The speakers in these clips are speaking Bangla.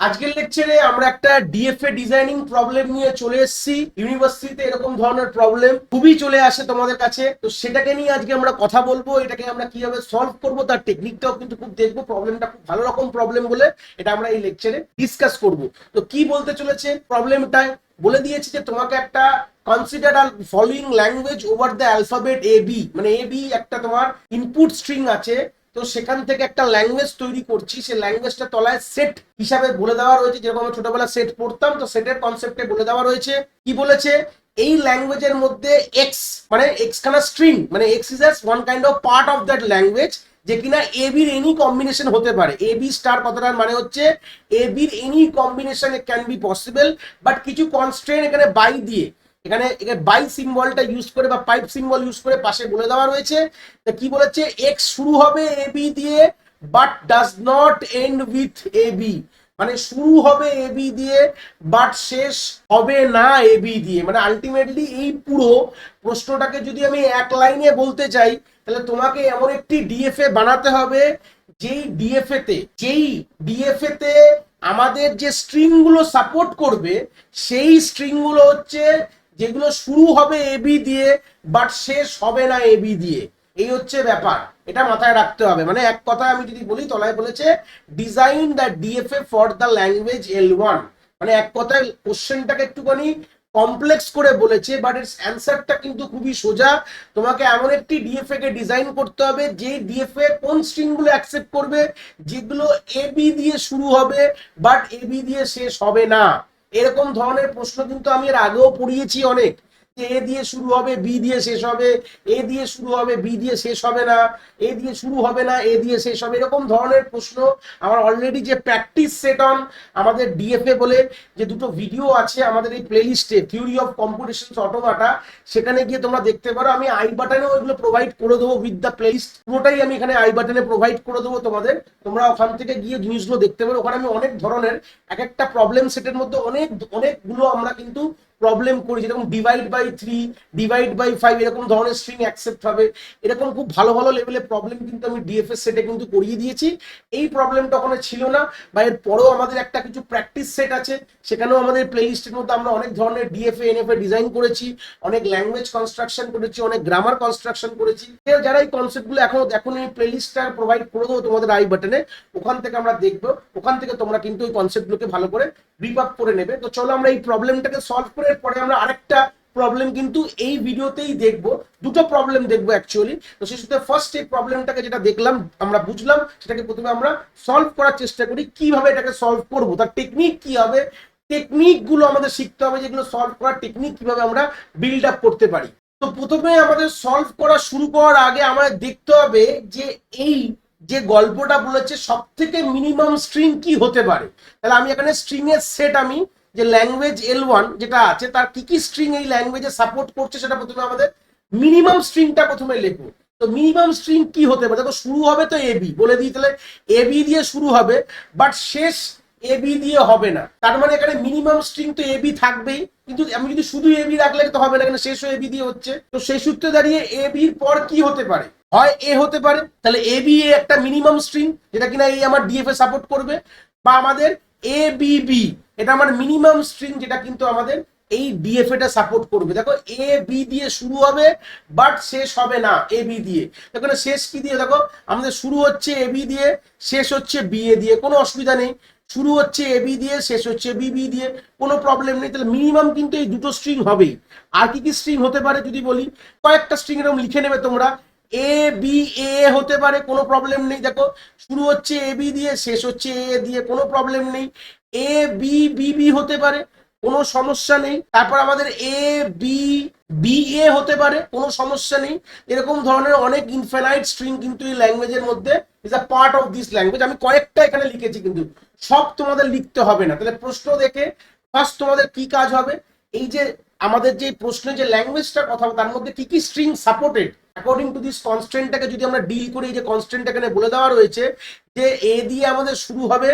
আজকের লেকচারে আমরা একটা ডিএফএ ডিজাইনিং প্রবলেম নিয়ে চলে এসেছি। ইউনিভার্সিটিতে এরকম ধরনের প্রবলেম খুবই চলে আসে তোমাদের কাছে, তো সেটাকে নিয়ে আজকে আমরা কথা বলবো। এটাকে আমরা কিভাবে সলভ করব তার টেকনিকটাও কিন্তু খুব দেখবো। প্রবলেমটা খুব ভালো রকম প্রবলেম বলে এটা আমরা এই লেকচারে ডিসকাস করব। তো কি বলতে চলেছে প্রবলেমটায় বলে দিয়েছি যে তোমাকে একটা কনসিডার আর following language over the alphabet A B, মানে এ বি একটা তোমার ইনপুট স্ট্রিং আছে। তো সেখান থেকে একটা ল্যাঙ্গুয়েজ তৈরি করছি, সেই ল্যাঙ্গুয়েজটা তলায় সেট হিসাবে বলে দেওয়া রয়েছে। যেরকম আমি ছোটবেলা সেট পড়তাম, তো সেটের কনসেপ্টে বলে দেওয়া রয়েছে। কি বলেছে, এই ল্যাঙ্গুয়েজের মধ্যে এক্স মানে এক্স খানা স্ট্রিং, মানে x is one kind of part of that language, যে কিনা এ বির এনি কম্বিনেশন হতে পারে। এ বি স্টার কথাটার মানে হচ্ছে এ বির any combination can be possible, but কিছু কনস্ট্রেন্ট এখানে বাই দিয়ে, এখানে বাই সিম্বলটা ইউজ করে বা পাইপ সিম্বল ইউজ করে পাশে বলে দেওয়া রয়েছে। তো কি বলেছে, এক্স শুরু হবে এ বি দিয়ে but does not end with A B, মানে শুরু হবে এ বি দিয়ে বাট শেষ হবে না এ বি দিয়ে। মানে আলটিমেটলি এই পুরো প্রশ্নটাকে যদি আমি এক লাইনে বলতে চাই, তাহলে তোমাকে এমন একটি ডিএফএ বানাতে হবে যেই ডিএফএ তে আমাদের যে স্ট্রিং গুলো সাপোর্ট করবে, সেই স্ট্রিং গুলো হচ্ছে যেগুলো শুরু হবে এবি দিয়ে বাট শেষ হবে না এবি দিয়ে। এই হচ্ছে ব্যাপার, এটা মাথায় রাখতে হবে। মানে এক কথায় আমি যদি বলি, তলায় বলেছে design the DFA for the language L1। মানে এক কথায় কোশ্চেনটাকে একটুখানি কমপ্লেক্স করে বলেছে, বাট এর অ্যান্সারটা কিন্তু খুবই সোজা। তোমাকে এমন একটি ডিএফএ কে ডিজাইন করতে হবে যে ডিএফএ কোন স্ট্রিং গুলো অ্যাকসেপ্ট করবে, যেগুলো এবি দিয়ে শুরু হবে বাট এবি দিয়ে শেষ হবে না। এরকম ধরনের প্রশ্ন কিন্তু আমি এর আগেও পড়িয়েছি অনেক, যে এ দিয়ে শুরু হবে বি দিয়ে শেষ হবে, এ দিয়ে শুরু হবে বি দিয়ে শেষ হবে না, এ দিয়ে শুরু হবে না এ দিয়ে শেষ হবে। এরকম ধরনের প্রশ্ন আমার অলরেডি যে প্র্যাকটিস সেট অন আমাদের ডিএফএ বলে যে দুটো ভিডিও আছে আমাদের এই প্লেলিস্টে, থিওরি অফ কম্পিটিশনস অটোমাটা, সেখানে গিয়ে তোমরা দেখতে পারো। আমি আই বাটনেও এগুলো প্রোভাইড করে দেবো উইথ দ্য প্লেলিস্ট, পুরোটাই আমি এখানে আই বাটনে প্রোভাইড করে দেবো তোমাদের। তোমরা ওখান থেকে গিয়ে জিনিসগুলো দেখতে পারো। ওখানে আমি অনেক ধরনের এক একটা প্রবলেম সেটের মধ্যে অনেকগুলো আমরা কিন্তু প্রবলেম করি, যেরকম ডিভাইড বাই 3, ডিভাইড বাই 5 এরকম ধরনের স্ট্রিং অ্যাকসেপ্ট হবে। এরকম খুব ভালো ভালো লেভেলের প্রবলেম কিন্তু আমি ডিএফএস সেটে কিন্তু করিয়ে দিয়েছি। এই প্রবলেমটা ওখানে ছিল না, বা এর পরেও আমাদের একটা কিছু প্র্যাকটিস সেট আছে, সেখানেও আমাদের প্লেলিস্টের মধ্যে আমরা অনেক ধরনের ডিএফএ এনএফএ ডিজাইন করেছি, অনেক ল্যাঙ্গুয়েজ কনস্ট্রাকশন করেছি, অনেক গ্রামার কনস্ট্রাকশন করেছি। যারা এই কনসেপ্টগুলো এখন এই প্লেলিস্টটা প্রোভাইড করে দেবো তোমাদের আই বাটনে, ওখান থেকে আমরা দেখবো। ওখান থেকে তোমরা কিন্তু ওই কনসেপ্টগুলোকে ভালো করে রিপ আপ করে নেবে। তো চলো আমরা এই প্রবলেমটাকে সলভ করে পরে আমরা আরেকটা প্রবলেম কিন্তু এই ভিডিওতেই দেখবো। দুটো প্রবলেম দেখবো অ্যাকচুয়ালি। তো সেই সাথে ফার্স্ট এই প্রবলেমটাকে যেটা দেখলাম, আমরা বুঝলাম, সেটাকে প্রথমে আমরা সলভ করার চেষ্টা করি। কিভাবে এটাকে সলভ করবো, তার টেকনিক কি হবে, টেকনিক গুলো আমাদের শিখতে হবে, যেগুলো সলভ করার টেকনিক কিভাবে আমরা বিল্ড আপ করতে পারি। তো প্রথমে আমাদের সলভ করা শুরু করার আগে আমাদের দেখতে হবে যে এই যে গল্পটা বলেছে সব থেকে মিনিমাম স্ট্রিং কি হতে পারে। তাহলে আমি এখানে স্ট্রিং এর সেট, আমি যে ল্যাঙ্গুয়েজ L1 যেটা আছে তার কি কি স্ট্রিং এই ল্যাঙ্গুয়েজে সাপোর্ট করছে সেটা প্রথমে আমাদের মিনিমাম স্ট্রিংটা প্রথমে লিখবো। তো মিনিমাম স্ট্রিং কি হতে পারে, দেখো শুরু হবে তো এবি বলে দিই, তাহলে এবি দিয়ে শুরু হবে বাট শেষ এবি দিয়ে হবে না। তার মানে এখানে মিনিমাম স্ট্রিং তো এবি থাকবেই, কিন্তু আমি যদি শুধু এবি রাখলে তো হবে না, এখানে শেষও এবি দিয়ে হচ্ছে। তো সেই সূত্রে দাঁড়িয়ে এবির পর কি হতে পারে, হয় এ হতে পারে, তাহলে এ বি এ একটা মিনিমাম স্ট্রিং যেটা কিনা এই আমার ডিএফএ সাপোর্ট করবে, বা আমাদের এ বি বি এটা আমার মিনিমাম স্ট্রিং যেটা কিন্তু আমাদের এই ডিএফএ টা সাপোর্ট করবে। দেখো এ বি দিয়ে শুরু হবে বাট শেষ হবে না এ বি দিয়ে। দেখো শেষ কি দিয়ে, দেখো আমাদের শুরু হচ্ছে এ বি দিয়ে, শেষ হচ্ছে বি এ দিয়ে, কোনো অসুবিধা নেই। শুরু হচ্ছে এ বি দিয়ে, শেষ হচ্ছে বি বি দিয়ে, কোনো প্রবলেম নেই। তাহলে মিনিমাম কিন্তু এই দুটো স্ট্রিং হবেই। আর কি কি স্ট্রিং হতে পারে যদি বলি, কয়েকটা স্ট্রিং এরকম লিখে নেবে তোমরা। এ বি এ হতে পারে, কোনো প্রবলেম নেই। দেখো শুরু হচ্ছে এ বি দিয়ে, শেষ হচ্ছে এ দিয়ে, কোনো প্রবলেম নেই। এ বি বি বি হতে পারে, কোনো সমস্যা নেই। তারপর আমাদের এ বি বি এ হতে পারে, কোনো সমস্যা নেই। এরকম ধরনের অনেক ইনফিনাইট স্ট্রিং কিন্তু এই ল্যাঙ্গুয়েজের মধ্যে is a part of this language. আমি কয়েকটা এখানে লিখেছি, কিন্তু সব তোমাদের লিখতে হবে না। তাহলে প্রশ্ন দেখে ফার্স্ট তোমাদের কি কাজ হবে, এই যে আমাদের যে প্রশ্নে যে ল্যাঙ্গুয়েজটার কথা, তার মধ্যে কি কি string supported according to this কনস্ট্রেন্টটাকে যদি আমরা ডিল করি, এই যে কনস্ট্রেন্ট এখানে বলে দেওয়া রয়েছে যে এ দিয়ে আমাদের শুরু হবে,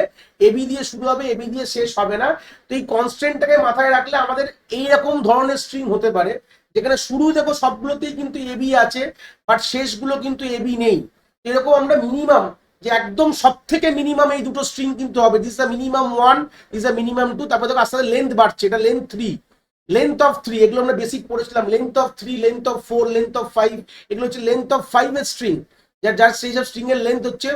এবি দিয়ে শুরু হবে, এবি দিয়ে শেষ হবে না। তো এই কনস্ট্রেন্টটাকে মাথায় রাখলে আমাদের এইরকম ধরনের স্ট্রিং হতে পারে, যেখানে শুরু দেখো সবগুলোতেই কিন্তু এবি আছে বাট শেষগুলো কিন্তু এবি নেই। এরকম আমরা মিনিমাম যে একদম সব থেকে মিনিমাম এই দুটো স্ট্রিং কিন্তু হবে, this the minimum 1, this the minimum 2, তারপরে দেখো আস্তে আস্তে লেন্থ বাড়ছে, এটা লেন্থ 3, লেন্থ অফ 3, এগুলো আমরা বেসিক পড়েছিলাম, length of 3, length of 4, length of 5, এগুলো হচ্ছে লেন্থ অফ 5 এর স্ট্রিং, যার সেই সব স্ট্রিং এর লেন্থ হচ্ছে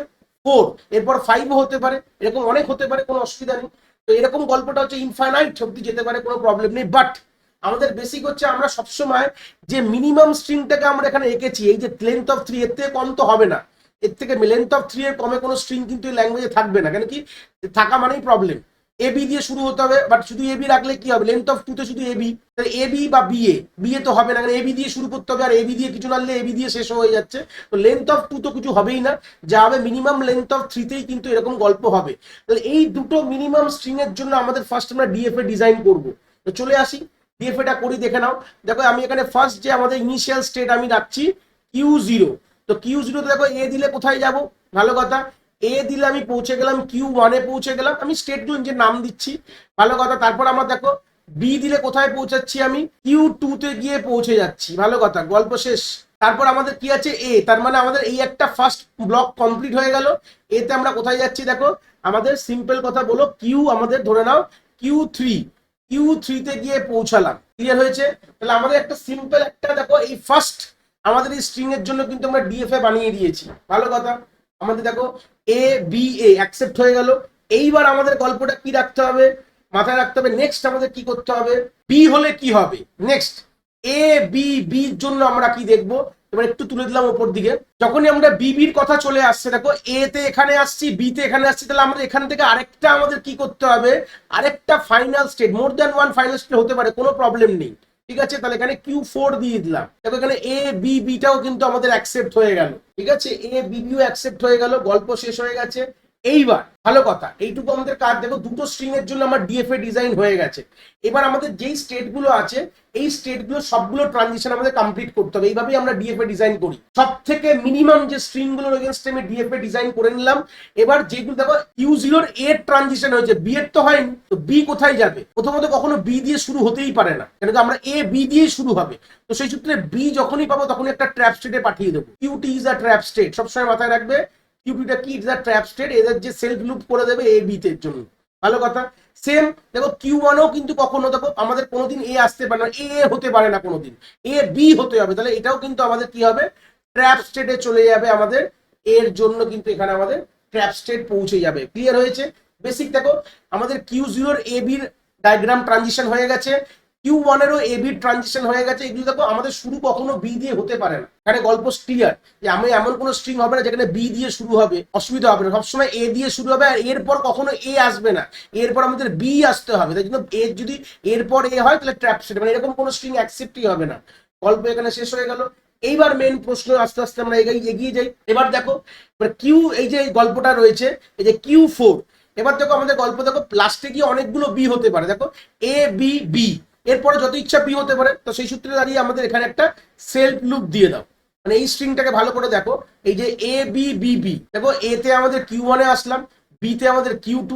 4, এরপর 5ও হতে পারে, এরকম অনেক হতে পারে, কোনো অসুবিধা নেই। তো এরকম গল্পটা হচ্ছে ইনফাইনাইট অব্দি যেতে পারে, কোনো প্রবলেম নেই। বাট আমাদের বেসিক হচ্ছে আমরা সবসময় যে মিনিমাম স্ট্রিংটাকে আমরা এখানে এঁকেছি, এই যে লেন্থ অফ 3, এর থেকে কম তো হবে না, এর থেকে লেন্থ অফ 3 এর কমে কোনো স্ট্রিং কিন্তু এই ল্যাঙ্গুয়েজে থাকবে না, কেন কি থাকা মানেই প্রবলেম। এবি দিয়ে শুরু হতে হবে, বাট শুধু এবি রাখলে কি হবে, লেন্থ অফ 2 তে শুধু এবি, তাহলে এবি বা বিএ, বিএ তো হবে না, কারণ এবি দিয়ে শুরু করতে হবে, আর এবি দিয়ে কিছু নাড়লে এবি দিয়ে শেষ হয়ে যাচ্ছে, তো লেন্থ অফ 2 তো কিছু হবেই না, যা হবে মিনিমাম লেন্থ অফ 3 তেই কিন্তু এরকম গল্প হবে। তাহলে এই দুটো মিনিমাম স্ট্রিং এর জন্য আমাদের ফার্স্ট আমরা ডিএফএ ডিজাইন করব। তো চলে আসি, ডিএফএটা করি, দেখে নাও। দেখো আমি এখানে ফার্স্ট যে আমাদের ইনিশিয়াল স্টেট আমি রাখছি Q0, তো Q0 তে দেখো এ দিলে কোথায় যাব, ভালো কথা, এ দিলে আমি পৌঁছে গেলাম Q1 এ পৌঁছে গেলাম, আমি স্টেটগুলো যে নাম দিচ্ছি, ভালো কথা। তারপর আমার দেখো বি দিলে কোথায় পৌঁছাচ্ছি, আমি Q2 তে গিয়ে পৌঁছে যাচ্ছি, ভালো কথা, গল্প শেষ। তারপর আমাদের কি আছে এ, তার মানে আমাদের এই একটা ফার্স্ট ব্লক কমপ্লিট হয়ে গেল। এতে আমরা কোথায় যাচ্ছি দেখো, আমাদের সিম্পল কথা বলো, কিউ আমাদের ধরে নাও Q3 তে গিয়ে পৌঁছালাম, ক্লিয়ার হয়েছে। তাহলে আমাদের একটা সিম্পল একটা দেখো এই ফার্স্ট আমাদের এই স্ট্রিং এর জন্য কিন্তু আমরা ডিএফএ বানিয়ে দিয়েছি, ভালো কথা। আমাদের দেখো এ বি এ অ্যাকসেপ্ট হয়ে গেল। এইবার আমাদের গল্পটা কি রাখতে হবে, মাথায় রাখতে হবে, নেক্সট আমাদের কি করতে হবে, বি হলে কি হবে নেক্সট, এ বি বির জন্য আমরা কি দেখবো। এবার একটু তুলে দিলাম ওপর দিকে, যখনই আমরা বিবির কথা চলে আসছে, দেখো এ তে এখানে আসছি, বি তে এখানে আসছি, তাহলে আমাদের এখান থেকে আরেকটা আমাদের কি করতে হবে, আরেকটা final state, more than one final state হতে পারে, কোনো প্রবলেম নেই, ঠিক আছে। তাহলে এখানে Q4 দিয়ে দিলাম, দেখো এখানে এ বি বিটাও কিন্তু আমাদের অ্যাকসেপ্ট হয়ে গেল, ঠিক আছে, এ বি বিও অ্যাকসেপ্ট হয়ে গেল, গল্প শেষ হয়ে গেছে। এইবার ভালো কথা, এইটুকু আমাদের কাজ, দেখো দুটো স্ট্রিং এর জন্য আমার ডিএফএ ডিজাইন হয়ে গেছে। এবার আমাদের যেই স্টেট গুলো আছে, এই স্টেট গুলো সবগুলো ট্রানজিশন আমাদের কমপ্লিট করতে হবে, এইভাবেই আমরা ডিএফএ ডিজাইন করি। সব থেকে মিনিমাম যে স্ট্রিং গুলোর এগেইনস্টে আমি ডিএফএ ডিজাইন করে নিলাম। এবার যেগুলো দেখো Q0 এর ট্রানজিশন হয়েছে, বি এর তো হয়নি, তো বি কোথায় যাবে, প্রথমত কখনো বি দিয়ে শুরু হতেই পারে না, কেন আমরা এ বি দিয়ে শুরু হবে, তো সেই সূত্রে বি যখনই পাবো তখনই একটা ট্র্যাপ স্টেটে পাঠিয়ে দেবো। Q2 is a trap state, সবসময় মাথায় রাখবে, কিউটিটা কি, ইজ আ ট্র্যাপ স্টেট, এদের যে সেলফ লুপ করে দেবে এ বি তে জন্য, ভালো কথা। সেম দেখো Q1ও কিন্তু কখনো দেখো আমাদের কোনোদিন এ আসতে পারে না, এ হতে পারে না কোনোদিন, এ বি হতে হবে, তাহলে এটাও কিন্তু আমাদের কি হবে, ট্র্যাপ স্টেটে চলে যাবে আমাদের, এর জন্য কিন্তু এখানে আমাদের ট্র্যাপ স্টেট পৌঁছে যাবে, ক্লিয়ার হয়েছে। বেসিক দেখো আমাদের Q0 এ বির ডায়াগ্রাম ট্রানজিশন হয়ে গেছে, Q1 এরও এ বির ট্রানজিশন হয়ে গেছে। এগুলো দেখো আমাদের শুরু কখনো বি দিয়ে হতে পারে না, এখানে গল্প ক্লিয়ার, যে আমি এমন কোনো স্ট্রিং হবে না যেখানে বি দিয়ে শুরু হবে, অসুবিধা হবে না, সবসময় এ দিয়ে শুরু হবে, আর এরপর কখনো এ আসবে না, এরপর আমাদের বি আসতে হবে, তাই জন্য এর যদি এরপর এ হয় তাহলে ট্র্যাপ স্টেট, মানে এরকম কোনো স্ট্রিং অ্যাকসেপ্টই হবে না। গল্প এখানে শেষ হয়ে গেল। এইবার মেন প্রশ্ন, আস্তে আস্তে আমরা এগিয়ে যাই। এবার দেখো কিউ, এই যে গল্পটা রয়েছে, এই যে Q4, এবার দেখো আমাদের গল্প দেখো লাস্টে গিয়ে অনেকগুলো বি হতে পারে, দেখো এ বি বি, এরপরে যত ইচ্ছা বি হতে পারে, তো সেই সূত্রে দাঁড়িয়ে আমাদের এখানে একটা সেলফ লুপ দিয়ে দাও, মানে এই স্ট্রিংটাকে ভালো করে দেখো, এই যে এ বি বি বি, দেখো এ তে আমাদের Q1 এ আসলাম, বি তে আমাদের Q2,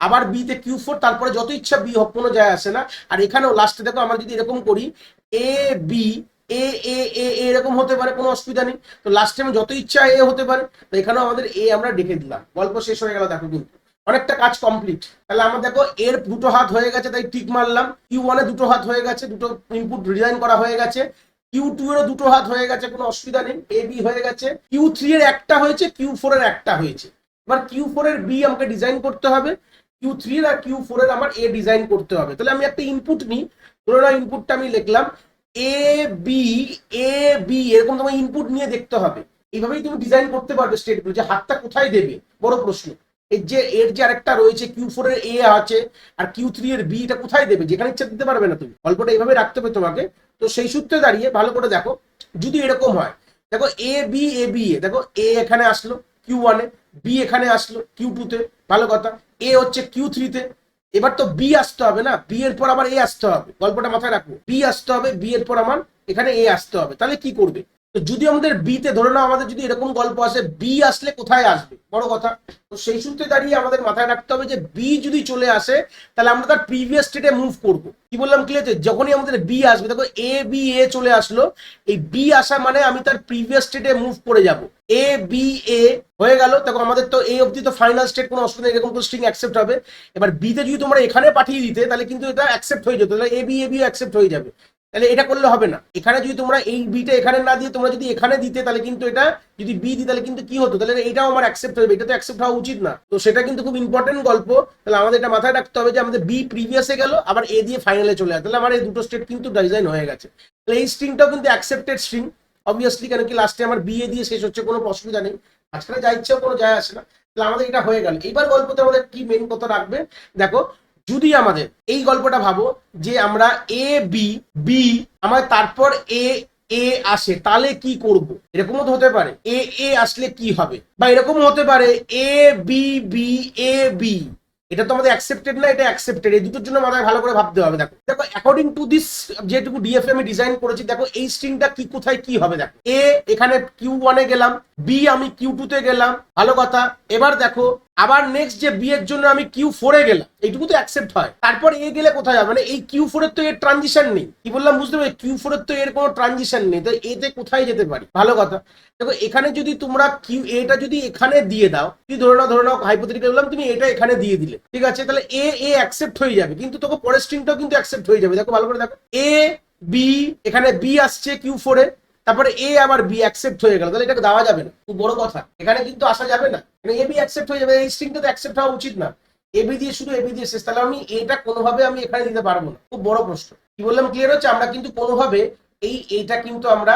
আবার বি তে Q4, তারপরে যত ইচ্ছা বি হোক, কোনো যায় আসে না। আর এখানেও লাস্টে দেখো আমরা যদি এরকম করি, এ বি এ এ এ এরকম হতে পারে, কোনো অসুবিধা নেই, তো লাস্টে আমি যত ইচ্ছা এ হতে পারে, তো এখানেও আমাদের এ আমরা ডেকে দিলাম, গল্প শেষ হয়ে গেল। দেখো কিন্তু অনেকটা কাজ কমপ্লিট। তাহলে আমরা দেখো এর দুটো হাত হয়ে গেছে, তাই টিক মারলাম। Q1 এ দুটো হাত হয়ে গেছে, দুটো ইনপুট ডিজাইন করা হয়ে গেছে। Q2 এরও দুটো হাত হয়ে গেছে, কোনো অসুবিধা নেই, এ বি হয়ে গেছে। Q3 এর একটা হয়েছে, Q4 এর একটা হয়েছে। এবার Q4 এর বি আমাকে ডিজাইন করতে হবে, Q3 এর আর Q4 এর আমার এ ডিজাইন করতে হবে। তাহলে আমি একটা ইনপুট নিই, ধরো না ইনপুটটা আমি লিখলাম এ বি এ বি, এরকম তোমার ইনপুট নিয়ে দেখতে হবে। এইভাবেই তুমি ডিজাইন করতে পারবে স্টেটগুলো, যে হাতটা কোথায় দেবে, বড় প্রশ্ন। এর যে আরেকটা রয়েছে Q4 এর এ আছে, আর Q3 এর বি, এটা কোথায় দেবে, যেখানে ইচ্ছা দিতে পারবে না তুমি, গল্পটা এইভাবে রাখতে হবে তোমাকে। তো সেই সূত্রে দাঁড়িয়ে ভালো করে দেখো, যদি এরকম হয়, দেখো A B A B A, দেখো এ এখানে আসলো Q1 এ, বি এখানে আসলো Q2 তে, ভালো কথা, এ হচ্ছে Q3 তে। এবার তো বি আসতে হবে না, বি এর পর আবার এ আসতে হবে, গল্পটা মাথায় রাখবো, বি আসতে হবে, বি এর পর আমার এখানে এ আসতে হবে। তাহলে কি করবে, তো যদি আমাদের বি তে ধরে নাও আমাদের যদি এরকম গল্প আসে, বি আসলে কোথায় আসবে, বড় কথা। তো সেই সূত্রে দাঁড়িয়ে আমাদের মাথায় রাখতে হবে যে বি যদি চলে আসে, তাহলে আমরা তার প্রিভিয়াস স্টেটে মুভ করব। কি বললাম ক্লিয়ার, যখনই আমাদের বি আসবে, দেখো এ বি এ চলে আসলো, এই বি আসা মানে আমি তার প্রিভিয়াস স্টেটে মুভ করে যাব। এ বি এ হয়ে গেল। দেখো আমাদের তো এই অবধি তো ফাইনাল স্টেট, কোনো অসুবিধা নেই, এরকম তো স্ট্রিং অ্যাকসেপ্ট হবে। এবার বি তে যদি তোমরা এখানে পাঠিয়ে দিতে তাহলে কিন্তু এটা অ্যাকসেপ্ট হয়ে যেত, তাহলে এ বি অ্যাকসেপ্ট হয়ে যাবে। তাহলে এটা করলে হবে না, এখানে যদি তোমরা এই বিটা এখানে না দিয়ে তোমরা যদি এখানে দিতে তাহলে কিন্তু এটা, যদি বি দিই তাহলে কিন্তু কি হতো, তাহলে এটাও আমার অ্যাকসেপ্ট হবে, এটা তো অ্যাকসেপ্ট হওয়া উচিত না। তো সেটা কিন্তু খুব ইম্পর্টেন্ট গল্প। তাহলে আমাদের এটা মাথায় রাখতে হবে যে আমাদের বি প্রিভিয়াসে গেল, আবার এ দিয়ে ফাইনালে চলে যায়, তাহলে আমার এই দুটো স্টেট কিন্তু ডিজাইন হয়ে গেছে। তাহলে এই স্ট্রিংটাও কিন্তু অ্যাকসেপ্টেড স্ট্রিং অবভিয়াসলি, কেন কি লাস্টে আমার বি এ দিয়ে শেষ হচ্ছে, কোনো অসুবিধা নেই, মাঝখানে যা ইচ্ছেও কোনো যায় আসে না। তাহলে আমাদের এটা হয়ে গেল। এইবার গল্পতে আমাদের কি মেন কথা রাখবে দেখো, যদি আমাদের এই গল্পটা ভাবো যে আমরা এ বি বি আমার তারপর এ এ আসে, তাহলে কি করব, এরকমও তো হতে পারে এ এ আসলে কি হবে, বা এরকমও হতে পারে A B B A B, এটা তো আমাদের অ্যাকসেপ্টেড না, এটা অ্যাকসেপ্টেড, এই দুটোর জন্য মাথায় ভালো করে ভাবতে হবে। দেখো দেখো অ্যাকর্ডিং টু দিস যেটুকু ডিএফএ আমি ডিজাইন করেছি, দেখো এই স্ট্রিংটা কি কোথায় কি হবে। দেখো এ এখানে কিউ ওয়ানে গেলাম, বি আমি কিউ টু তে গেলাম, ভালো কথা। এবার দেখো আবার নেক্সট যে বি এর জন্য আমি কিউ ফোর এ গেলাম, এইটুকু তো অ্যাকসেপ্ট হয়। তারপর এ গেলে কোথায় যাবে, মানে এই কিউ ফোর এর তো এর ট্রানজিশন নেই, কি বললাম বুঝতে পারবে, কিউ ফোর এর তো এর কোনো ট্রানজিশন নেই, তো এতে কোথায় যেতে পারি, ভালো কথা। দেখো এখানে যদি তোমরা কিউ এটা যদি এখানে দিয়ে দাও, কি ধরে নাও হাইপোথেটিক্যাল বললাম, তুমি এটা এখানে দিয়ে দিলে, ঠিক আছে, তাহলে এ এ অ্যাকসেপ্ট হয়ে যাবে, কিন্তু তোকে পরের স্ট্রিংটাও কিন্তু অ্যাকসেপ্ট হয়ে যাবে। দেখো ভালো করে দেখো, এ বি এখানে বি আসছে কিউ ফোর এ, তারপরে এ আবার বি অ্যাকসেপ্ট হয়ে গেল, তাহলে এটাকে দেওয়া যাবে না, খুব বড় কথা, এখানে কিন্তু আসা যাবে না, মানে এ বি অ্যাকসেপ্ট হয়ে যাবে, এই স্ট্রিংটা তো অ্যাকসেপ্ট হওয়া উচিত না, এবি দিয়ে শুধু এবি দিয়ে শেষ, তাহলে আমি এটা কোনোভাবে আমি এখানে দিতে পারবো না, খুব বড় প্রশ্ন। কি বললাম ক্লিয়ার হচ্ছে, আমরা কিন্তু কোনোভাবে এইটা কিন্তু আমরা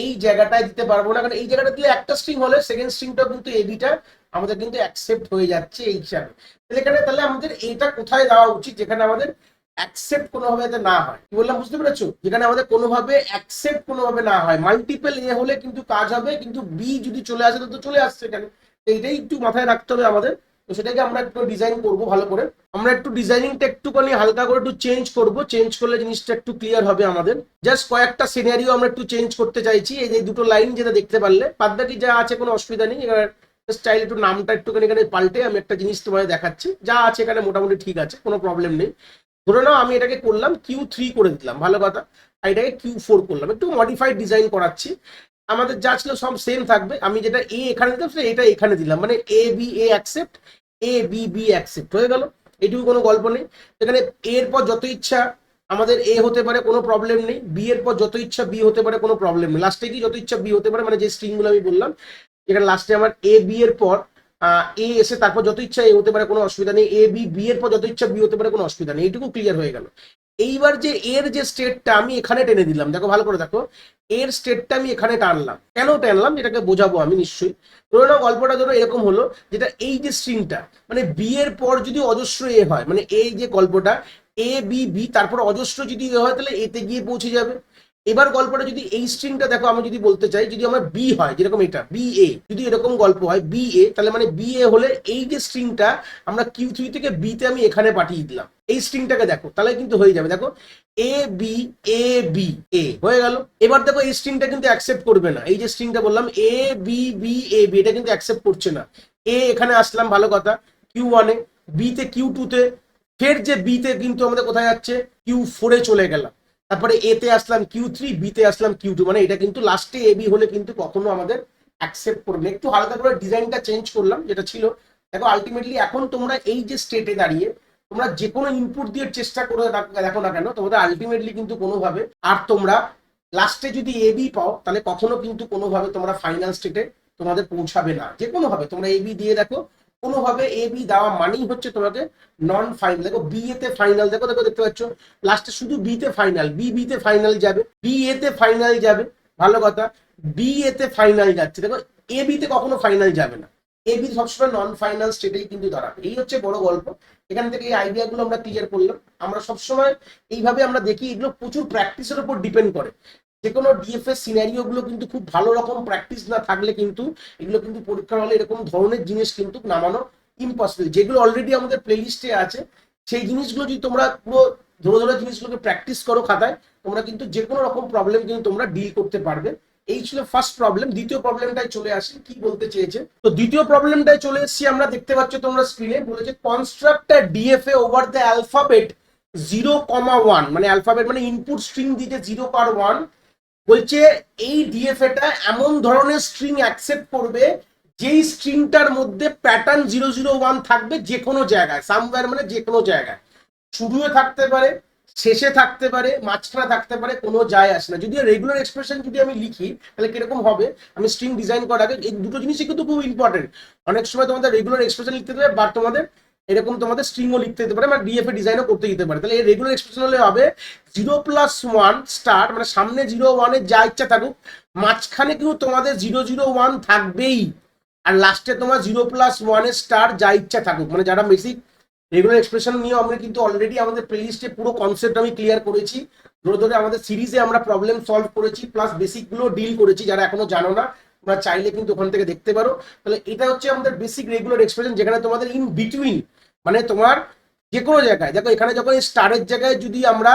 এই জায়গাটায় দিতে পারবো না, কারণ এই জায়গাটা দিলে একটা স্ট্রিং হলে সেকেন্ড স্ট্রিংটাও কিন্তু এবিটা আমাদের কিন্তু অ্যাকসেপ্ট হয়ে যাচ্ছে এই হিসাবে। তাহলে এখানে তাহলে আমাদের এইটা কোথায় দেওয়া উচিত, যেখানে আমাদের অ্যাকসেপ্ট কোনোভাবে যাতে না হয়, কি বললাম বুঝতে পেরেছো, যেখানে আমাদের কোনোভাবে অ্যাকসেপ্ট কোনোভাবে না হয়, মাল্টিপল এ হলে কিন্তু কাজ হবে, কিন্তু বি যদি চলে আসে তো চলে আসছে এখানে, এইটাই একটু মাথায় রাখতে হবে আমাদের। তো সেটাকে আমরা একটু ডিজাইন করব ভালো করে, আমরা একটু ডিজাইনিংটা একটুখানি হালকা করে একটু চেঞ্জ করব, চেঞ্জ করলে জিনিসটা একটু ক্লিয়ার হবে আমাদের। জাস্ট কয়েকটা সিনারিও আমরা একটু চেঞ্জ করতে চাইছি, এই যে দুটো লাইন যেটা দেখতে পারলে, বাদ বাকি যা আছে কোনো অসুবিধা নেই। এবার স্টাইল একটু নামটা একটুখানি এখানে পাল্টে আমি একটা জিনিস তোমাদের দেখাচ্ছি, যা আছে এখানে মোটামুটি ঠিক আছে, কোনো প্রবলেম নেই। ধরে নাও আমি এটাকে করলাম কিউ থ্রি করে দিলাম, ভালো কথা, আর এটাকে কিউ ফোর করলাম, একটু মডিফাইড ডিজাইন করাচ্ছি, আমাদের যা ছিল সব সেম থাকবে, আমি যেটা এ এখানে দিলাম সেটা এটা এখানে দিলাম, মানে A B A accept, A B B accept হয়ে গেল, এটুকু কোনো গল্প নেই। এখানে এর পর যত ইচ্ছা আমাদের এ হতে পারে, কোনো প্রবলেম নেই, বি এর পর যত ইচ্ছা বি হতে পারে, কোনো প্রবলেম নেই, লাস্টে কি যত ইচ্ছা বি হতে পারে, মানে যে স্ট্রিংগুলো আমি বললাম, এখানে লাস্টে আমার এ বি এর পর এ এসে তারপর যত ইচ্ছা এ হতে পারে, কোনো অসুবিধা নেই, এ বি বি এর পর যত ইচ্ছা বি হতে পারে, কোনো অসুবিধা নেই, এইটুকু ক্লিয়ার হয়ে গেল। এইবার যে এর যে স্টেটটা আমি এখানে টেনে দিলাম, দেখো ভালো করে দেখো, এর স্টেটটা আমি এখানে টানলাম, কেন টানলাম এটাকে বোঝাবো আমি নিশ্চয়ই। ধরে নাও গল্পটা ধরো এরকম হলো, যেটা এই যে স্ট্রিংটা, মানে বি এর পর যদি অজস্র এ হয়, মানে এই যে গল্পটা এ বি বি তারপর অজস্র যদি এ হয়, তাহলে এতে গিয়ে পৌঁছে যাবে। এবার গল্পটা যদি এই স্ট্রিংটা দেখো, আমি যদি বলতে চাই যদি আমার বি হয়, যেরকম এটা বি এ, যদি এরকম গল্প হয় বি এ, তাহলে মানে বি এ হলে এই যে স্ট্রিংটা আমরা কিউ থ্রি থেকে বি তে আমি এখানে পাঠিয়ে দিলাম, এই স্ট্রিংটাকে দেখো, তাহলে কিন্তু হয়ে যাবে। দেখো A B A B A হয়ে গেল। এবার দেখো এই স্ট্রিংটা কিন্তু অ্যাকসেপ্ট করবে না, এই যে স্ট্রিংটা বললাম A B B A B, এটা কিন্তু অ্যাকসেপ্ট করছে না। এ এখানে আসলাম, ভালো কথা, কিউ ওয়ানে, বি তে কিউ টু তে, ফের যে বি তে কিন্তু আমাদের কোথায় যাচ্ছে, কিউ ফোরে চলে গেলাম, তারপরে এ তে আসলাম কিউ থ্রি, বি তে আসলাম কিউ টু, মানে এটা কিন্তু লাস্টে এ বি হলে কিন্তু কখনো আমাদের অ্যাকসেপ্ট করবে। একটু হালকা করে ডিজাইনটা চেঞ্জ করলাম যেটা ছিল। দেখো আলটিমেটলি এখন তোমরা এই যে স্টেটে দাঁড়িয়ে তোমরা যে কোনো ইনপুট দিয়ে চেষ্টা করে দেখো না কেন, তোমাদের আলটিমেটলি কিন্তু কোনোভাবে, আর তোমরা লাস্টে যদি এ বি পাও তাহলে কখনো কিন্তু কোনোভাবে তোমরা ফাইনাল স্টেটে তোমাদের পৌঁছাবে না, যে কোনোভাবে তোমরা এ বি দিয়ে দেখো, কোনোভাবে এ বি দেওয়া মানেই হচ্ছে তোমাকে নন ফাইনাল। দেখো বি এ তে ফাইনাল, দেখো দেখো দেখতে পাচ্ছ লাস্টে শুধু বি তে ফাইনাল, বি বি তে ফাইনাল যাবে, বি এ তে ফাইনাল যাবে, ভালো কথা, বি এ তে ফাইনাল যাচ্ছে, দেখো এ বি তে কখনো ফাইনাল যাবে না, এ বি সবসময় নন ফাইনাল স্টেটেই কিন্তু দাঁড়াবে। এই হচ্ছে বড় গল্প, এখান থেকে এই আইডিয়াগুলো আমরা ক্লিয়ার করলাম। আমরা সবসময় এইভাবে আমরা দেখি, এগুলো প্রচুর প্র্যাকটিসের উপর ডিপেন্ড করে, যে কোনো ডিএফএস সিনারিও গুলো কিন্তু খুব ভালো রকম প্র্যাকটিস না থাকলে কিন্তু এগুলো কিন্তু পরীক্ষার হলে এরকম ধরনের জিনিস কিন্তু নামানো ইম্পসিবল। যেগুলো অলরেডি আমাদের প্লেলিস্টে আছে সেই জিনিসগুলো যদি তোমরা পুরো ধরে ধরে জিনিসগুলোকে প্র্যাকটিস করো খাতায়, তোমরা কিন্তু যে কোনো রকম প্রবলেম কিন্তু তোমরা ডিল করতে পারবে। এই ছিল ফার্স্ট প্রবলেম। দ্বিতীয় প্রবলেমটাই চলে আসি, কি বলতে চেয়েছে। তো দ্বিতীয় প্রবলেমটাই চলে এসেছি আমরা, দেখতে পাচ্ছ তোমরা স্ক্রিনে, বলেছে construct a DFA over the alphabet 0,1, মানে অ্যালফাবেট মানে ইনপুট স্ট্রিং দিতে 0 আর 1 বলছে এই ডিএফএটা এমন ধরনের স্ট্রিং অ্যাকসেপ্ট করবে যেই স্ট্রিংটার মধ্যে প্যাটার্ন 001 থাকবে যে কোনো জায়গায়, সামওয়্যার মানে যে কোনো জায়গায়, শুরুয়ে থাকতে পারে, শেষে থাকতে পারে, মাঝখানে থাকতে পারে, কোনো যায় আসে না। যদি রেগুলার এক্সপ্রেশন যদি আমি লিখি তাহলে কিরকম হবে, আমি স্ট্রিং ডিজাইন করার আগে এই দুটো জিনিসই কিন্তু খুব ইম্পর্টেন্ট। অনেক সময় তোমাদের রেগুলার এক্সপ্রেশন লিখতে দেবে বা তোমাদের এরকম তোমাদের স্ট্রিংও লিখতে দিতে পারে, মানে ডিএফএ ডিজাইনও করতে দিতে পারে। তাহলে এই রেগুলার এক্সপ্রেশন হলে হবে 0+1 স্টার্ট, মানে সামনে 0-1 যা ইচ্ছা থাকুক, মাঝখানে কিন্তু তোমাদের 001 থাকবেই, আর লাস্টে তোমার 0+1 স্টার যা ইচ্ছা থাকুক। মানে যারা বেসিক রেগুলার এক্সপ্রেশন নিয়ে আমরা কিন্তু অলরেডি আমাদের প্লেলিস্টে পুরো কনসেপ্ট আমি ক্লিয়ার করেছি, ধরে ধরে আমাদের সিরিজে আমরা প্রবলেম সলভ করেছি, প্লাস বেসিকগুলো ডিল করেছি। যারা এখনো জানো না তোমরা চাইলে কিন্তু ওখান থেকে দেখতে পারো। তাহলে এটা হচ্ছে আমাদের বেসিক রেগুলার এক্সপ্রেশন, যেখানে তোমাদের ইন বিটুইন মানে তোমার যে কোনো জায়গায় দেখো, এখানে যখন স্টারের জায়গায় যদি আমরা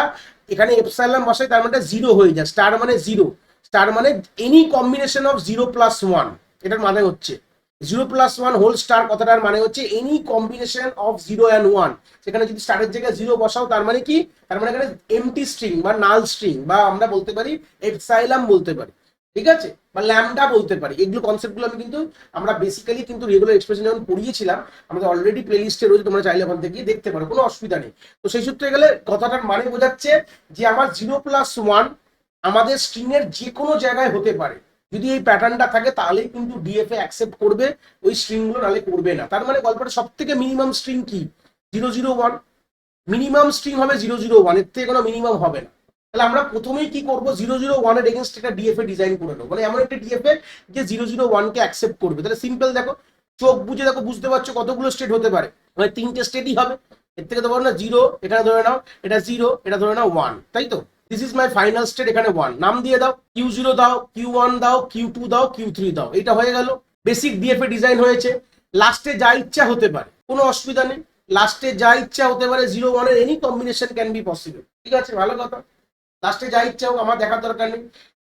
এখানে এপসাইলন বসাই তার মানে জিরো হয়ে যায়, স্টার মানে জিরো, স্টার মানে এনি কম্বিনেশন অফ 0+1, এটার মানে হচ্ছে 0+1 হোল স্টার কথাটার মানে হচ্ছে এনি কম্বিনেশন অফ 0 and 1। সেখানে যদি স্টারের জায়গায় 0 বসাও তার মানে কি, তার মানে এখানে এমটি স্ট্রিং বা নাল স্ট্রিং, বা আমরা বলতে পারি এপসাইলাম বলতে পারি, ঠিক আছে, বা ল্যামডা বলতে পারি। এগুলো কনসেপ্টগুলো আমি কিন্তু আমরা বেসিক্যালি কিন্তু রেগুলার এক্সপ্রেশন যখন পড়িয়েছিলাম আমাদের অলরেডি প্লে লিস্টে রয়েছে, তোমরা চাইলে ওখান থেকে দেখতে পারো, কোনো অসুবিধা নেই। তো সেই সূত্রে গেলে কথাটার মানে বোঝাচ্ছে যে আমার 0+1 আমাদের স্ট্রিংয়ের যে কোনো জায়গায় হতে পারে। যদি এই প্যাটার্নটা থাকে তাহলেই কিন্তু ডিএফএ অ্যাকসেপ্ট করবে ওই স্ট্রিংগুলো, নাহলে করবে না। তার মানে গল্পটা সব থেকে মিনিমাম স্ট্রিং কি 001, মিনিমাম স্ট্রিং হবে 001, এর থেকে কোনো মিনিমাম হবে না। তাহলে আমরা প্রথমেই কি করবো, 001 এর এগেনস্ট একটা ডিএফএ ডিজাইন করে নেবো, মানে এমন একটা ডিএফএ যে 001 কে অ্যাকসেপ্ট করবে। তাহলে সিম্পল দেখো, চোখ বুঝে দেখো, বুঝতে পারছো কতগুলো স্টেট হতে পারে, মানে 3টে স্টেটই হবে। এর থেকে তো বলো না 0, এখানে ধরে নাও এটা 0, এটা ধরে নাও 1, তাই তো। This is my final state, এখানে 1 নাম দিয়ে দাও, Q0 দাও, Q1 দাও, Q2 দাও, Q3 দাও, এটা হয়ে গেল বেসিক ডিএফএ ডিজাইন হয়েছে। লাস্টে যা ইচ্ছা হতে পারে, কোনো অসুবিধা নেই, লাস্টে যা ইচ্ছা হতে পারে, 0-1 এর any combination can be possible, ঠিক আছে, ভালো কথা। লাস্টে যা ইচ্ছা হোক আমার দেখার দরকার নেই,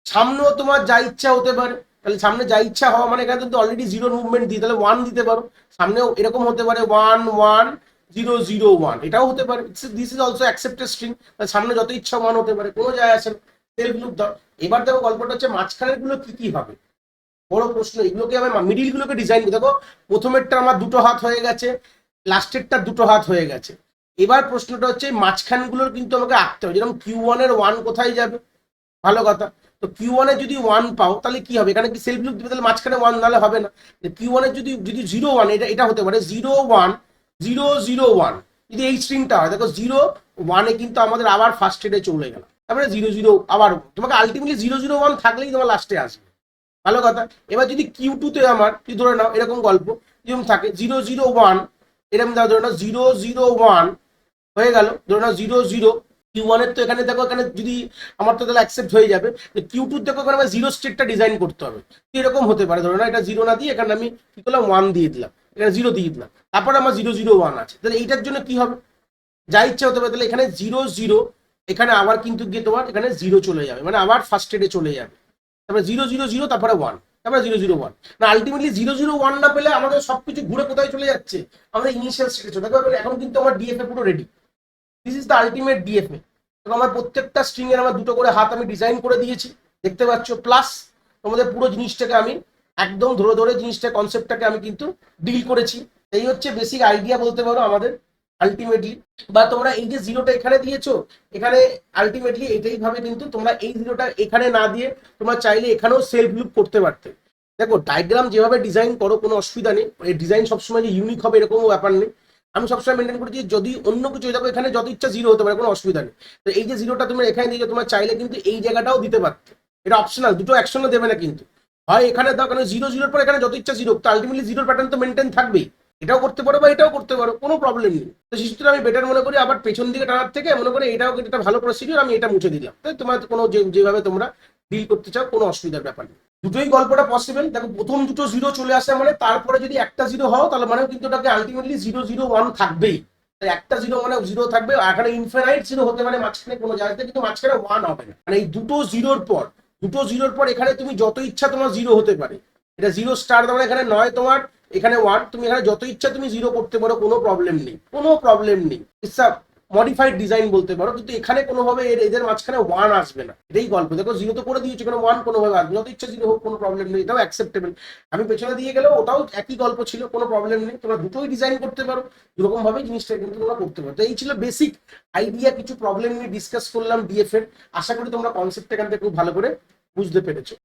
সামনেও তোমার যা ইচ্ছা হতে পারে। তাহলে সামনে যা ইচ্ছা হওয়া মানে এখানে কিন্তু অলরেডি 0 মুভমেন্ট দিই, তাহলে 1 দিতে পারো। সামনেও এরকম হতে পারে 1-1-0-0-1, এটাও হতে পারে, this is also accepted string. সামনে যত ইচ্ছা 1 হতে পারে, কোনো যায় আসে না, সেলফ লুপ দাও। এবার দেখো গল্পটা হচ্ছে মাঝখানের গুলো কি কি হবে, বড় প্রশ্ন। এগুলোকে আমি মিডিল গুলোকে ডিজাইন করি, দেখো প্রথমেরটা আমার 2টো হাত হয়ে গেছে, লাস্টেরটা 2টো হাত হয়ে গেছে। এবার প্রশ্নটা হচ্ছে মাঝখানগুলোর কিন্তু আমাকে আঁকতে হবে, যেরকম Q1 এর 1 কোথায় যাবে, ভালো কথা। তো Q1 এ যদি 1 পাও তাহলে কি হবে, এখানে কি সেলফ লুপ দিবে, তাহলে মাঝখানে 1 নালে হবে না। Q1 এর যদি যদি 0-1, এটা এটা হতে পারে 0-1-0-0-1, যদি এই স্ট্রিংটা হয়, দেখো 0-1 এ কিন্তু আমাদের আবার ফার্স্ট স্টেটে চলে গেল, তারপরে 0-0 আবার তোমাকে আলটিমেটলি 0-0-1 থাকলেই তোমার লাস্টে আসবে, ভালো কথা। এবার যদি Q2 তে আমার কি ধরে নাও এরকম গল্প যেরকম থাকে 0-0-1, এরকম ধরে নাও 0-0-1 হয়ে গেল, ধরে নাও 0-0। Q1 এর তো এখানে দেখো, এখানে যদি আমার তো তাহলে অ্যাকসেপ্ট হয়ে যাবে। Q2 দেখো এখানে আমার 0 স্টেটটা ডিজাইন করতে হবে, এরকম হতে পারে, ধরো না এটা 0 না দিয়ে এখানে আমি কি করলাম 1 দিয়ে দিলাম, এখানে 0 দিয়ে দিলাম, তারপর আমার 0-0-1 আছে। তাহলে এইটার জন্য কি হবে, যা ইচ্ছা হতে পারে। তাহলে এখানে 0-0, এখানে আবার কিন্তু গিয়ে তোমার এখানে 0 চলে যাবে, মানে আবার ফার্স্ট স্টেটে চলে যাবে, তারপরে 0-0-0, তারপরে 1, তারপরে 0-0-1। না আলটিমেটলি 0-0-1 না পেলে আমাদের সবকিছু ঘুরে কোথায় চলে যাচ্ছে, আমাদের ইনিশিয়াল স্টেটে চলে যাবে। এখন কিন্তু আমার ডিএফএ পুরো ready, this is the ultimate DFA. আমার প্রত্যেকটা স্ট্রিং এর আমার 2টো করে হাত আমি ডিজাইন করে দিয়েছি, দেখতে পাচ্ছ। প্লাস তোমাদের পুরো জিনিসটাকে আমি একদম ধরে ধরে জিনিসটা কনসেপ্টটাকে আমি কিন্তু ডিল করেছি। এই হচ্ছে বেসিক আইডিয়া বলতে পারো আমাদের আলটিমেটলি। বা তোমরা এই যে 0টা এখানে দিয়েছো, এখানে আলটিমেটলি এটাই ভাবে কিন্তু তোমরা এই 0টা এখানে না দিয়ে তোমরা চাইলে এখানেও সেলফ লুপ করতে পারতে। দেখো ডায়াগ্রাম যেভাবে ডিজাইন করো কোনো অসুবিধা নেই, এই ডিজাইন সবসময় যে ইউনিক হবে এরকমও ব্যাপার নেই। আমি সবসময় মেনটেন করেছি যদি অন্য কিছু দেখো এখানে যত ইচ্ছা 0 হতে পারে, কোনো অসুবিধা নেই। তো এই যে 0টা তুমি এখানে দিয়ে তোমরা চাইলে কিন্তু এই জায়গাটাও দিতে পারতে, এটা অপশনাল, দুটো একসঙ্গে দেবে না কিন্তু। হয় এখানে দাও, কারণ 0-0 পর এখানে যত ইচ্ছা 0, তো আলটিমেটলি 0 প্যাটার্ন তো মেনটেন থাকবেই, এটাও করতে পারো বা এটাও করতে পারো, কোনো প্রবলেম নেই। তো সেই সূত্রে আমি বেটার মনে করি আবার পেছন দিকে টানার থেকে মনে করি এটাও কিন্তু একটা ভালো প্রসিডিউর, আমি এটা মুছে দিলাম। তাই তোমার কোনো যেভাবে তোমরা ডিল করতে চাও কোনো অসুবিধার ব্যাপার নেই, দুটোই গল্পটা পসিবল। দেখো প্রথম 2টো 0 চলে আসে মানে তারপরে যদি একটা 0 হও তাহলে মানে কিন্তু ওটাকে আলটিমেটলি 0-0-1 থাকবেই। একটা 0 মানে 0 থাকবে, আর এখানে ইনফিনাইট 0 হতে পারে মাঝখানে কোনো জায়গাতে, কিন্তু মাঝখানে 1 হবে না। মানে এই দুটো জিরোর পর এখানে তুমি যত ইচ্ছা তোমার 0 হতে পারে, এটা 0 স্টার মানে এখানে 9 তোমার, এখানে 1, তুমি এখানে যত ইচ্ছা তুমি 0 করতে পারো, কোনো প্রবলেম নেই, কোনো প্রবলেম নেই। ইটস মডিফাইড ডিজাইন বলতে পারো, কিন্তু এখানে কোনোভাবে এদের মাঝখানে ওয়ান আসবে না, এটাই গল্প। দেখো জিরো তো করে দিয়েছে, কোনো ওয়ান কোনোভাবে আসবে না, যত ইচ্ছা জিরো হোক, কোনো প্রবলেম নেই, এটাও অ্যাকসেপ্টেবল। আমি পেছনে দিয়ে গেলেও ওটাও একই গল্প ছিল, কোনো প্রবলেম নেই, তোমরা দুটোই ডিজাইন করতে পারো, এরকম ভাবে জিনিসটা কিন্তু তোমরা করতে পারো। তো এই ছিল বেসিক আইডিয়া, কিছু প্রবলেম নিয়ে ডিসকাস করলাম ডিএফ এর। আশা করি তোমরা কনসেপ্ট এখান থেকে খুব ভালো করে বুঝতে পেরেছো।